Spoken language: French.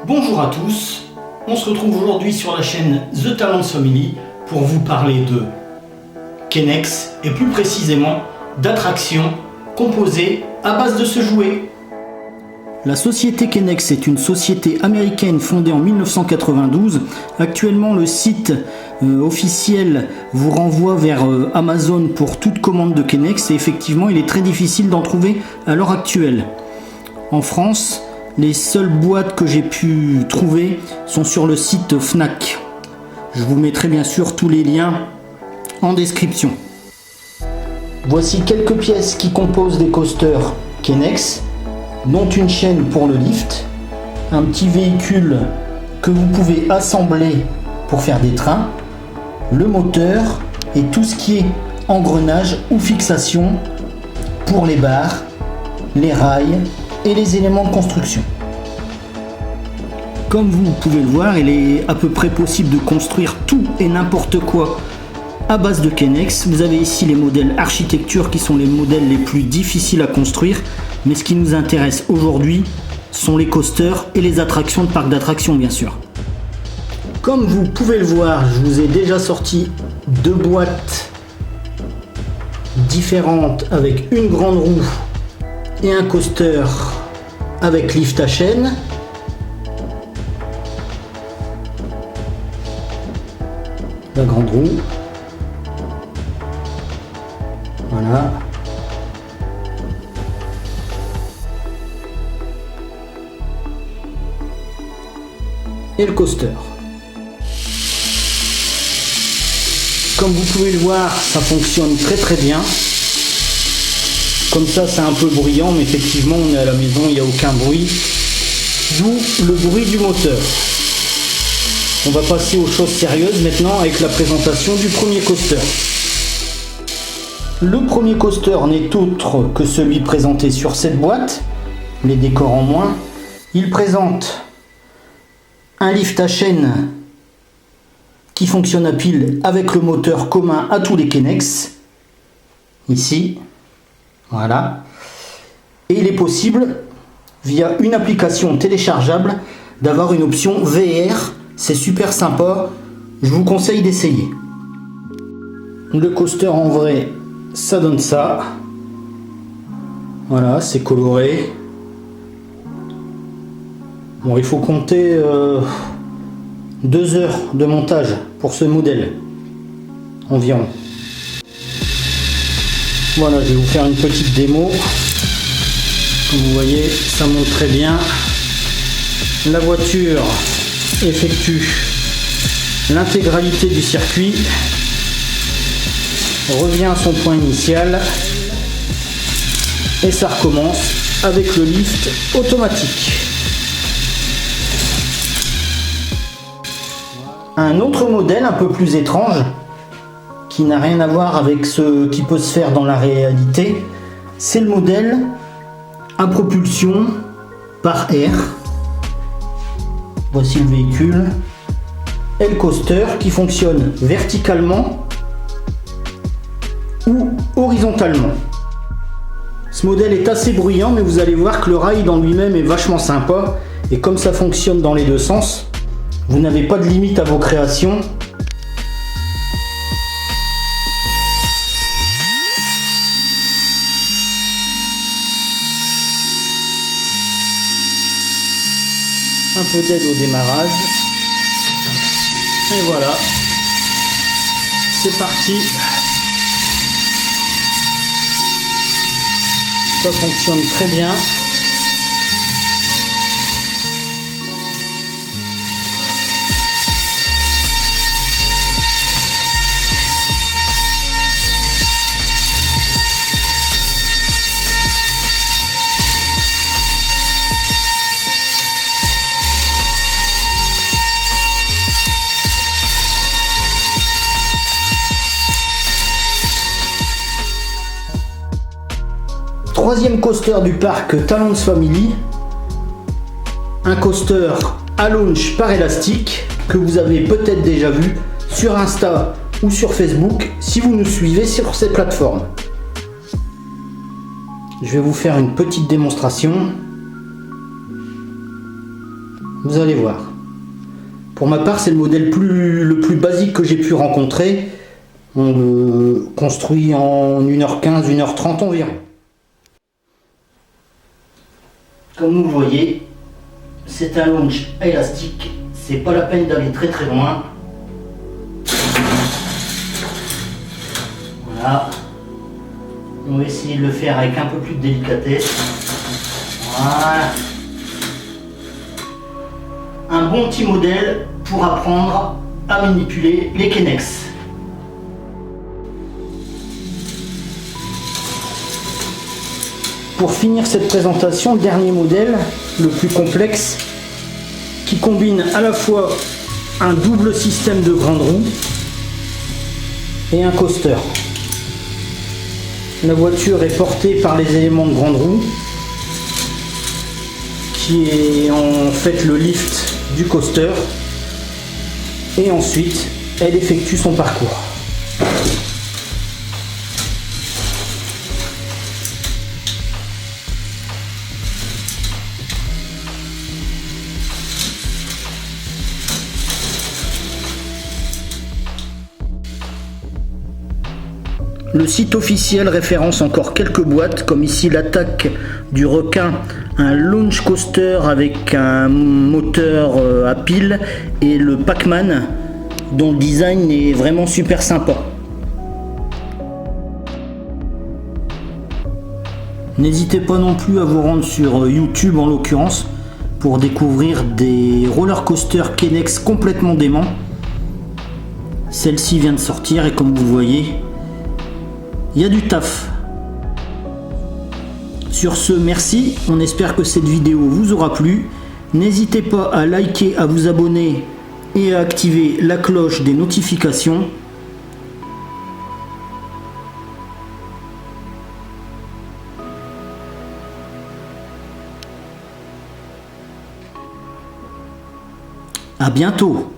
Bonjour à tous, on se retrouve aujourd'hui sur la chaîne The Talents Family pour vous parler de Kennex et plus précisément d'attractions composées à base de ce jouet. La société Kennex est une société américaine fondée en 1992. Actuellement, le site officiel vous renvoie vers Amazon pour toute commande de Kennex et effectivement, il est très difficile d'en trouver à l'heure actuelle. En France, les seules boîtes que j'ai pu trouver sont sur le site Fnac. Je vous mettrai bien sûr tous les liens en description. Voici quelques pièces qui composent des coasters Kennex, dont une chaîne pour le lift, un petit véhicule que vous pouvez assembler pour faire des trains, le moteur et tout ce qui est engrenage ou fixation pour les barres, les rails et les éléments de construction. Comme vous pouvez le voir, il est à peu près possible de construire tout et n'importe quoi à base de Kennex. Vous avez ici les modèles architecture qui sont les modèles les plus difficiles à construire, mais ce qui nous intéresse aujourd'hui sont les coasters et les attractions de parcs d'attractions bien sûr. Comme vous pouvez le voir, je vous ai déjà sorti deux boîtes différentes avec une grande roue et un coaster avec lift à chaîne. La grande roue. Voilà. Et le coaster. Comme vous pouvez le voir, ça fonctionne très bien. Comme ça, c'est un peu bruyant, mais effectivement, on est à la maison, il n'y a aucun bruit. D'où le bruit du moteur. On va passer aux choses sérieuses maintenant avec la présentation du premier coaster. Le premier coaster n'est autre que celui présenté sur cette boîte, les décors en moins. Il présente un lift à chaîne qui fonctionne à pile avec le moteur commun à tous les Kennex. Ici. Voilà. Et il est possible, via une application téléchargeable, d'avoir une option VR. C'est super sympa. Je vous conseille d'essayer. Le coaster en vrai, ça donne ça. Voilà, c'est coloré. Bon, il faut compter 2 heures de montage pour ce modèle. Environ. Voilà, je vais vous faire une petite démo. Comme vous voyez, ça monte très bien. La voiture effectue l'intégralité du circuit, revient à son point initial et ça recommence avec le lift automatique. Un autre modèle un peu plus étrange qui n'a rien à voir avec ce qui peut se faire dans la réalité, c'est le modèle à propulsion par air. Voici le véhicule et le coaster qui fonctionne verticalement ou horizontalement. Ce modèle est assez bruyant, mais vous allez voir que le rail dans lui-même est vachement sympa et comme ça fonctionne dans les deux sens, vous n'avez pas de limite à vos créations. Un peu d'aide au démarrage. Et voilà. C'est parti. Ça fonctionne très bien. Troisième coaster du parc Talents Family, un coaster à launch par élastique que vous avez peut-être déjà vu sur Insta ou sur Facebook si vous nous suivez sur ces plateformes. Je vais vous faire une petite démonstration. Vous allez voir. Pour ma part, c'est le modèle le plus basique que j'ai pu rencontrer. On le construit en 1h15, 1h30 environ. Comme vous voyez, c'est un launch élastique. C'est pas la peine d'aller très très loin. Voilà. On va essayer de le faire avec un peu plus de délicatesse. Voilà. Un bon petit modèle pour apprendre à manipuler les Kenex. Pour finir cette présentation, le dernier modèle, le plus complexe, qui combine à la fois un double système de grande roue et un coaster. La voiture est portée par les éléments de grande roue, qui est en fait le lift du coaster, et ensuite elle effectue son parcours. Le site officiel référence encore quelques boîtes, comme ici l'Attaque du Requin, un launch coaster avec un moteur à pile, et le Pac-Man, dont le design est vraiment super sympa. N'hésitez pas non plus à vous rendre sur YouTube en l'occurrence pour découvrir des roller coasters Kenex complètement déments. Celle-ci vient de sortir et comme vous voyez, il y a du taf. Sur ce, merci, on espère que cette vidéo vous aura plu. N'hésitez pas à liker, à vous abonner et à activer la cloche des notifications. À bientôt.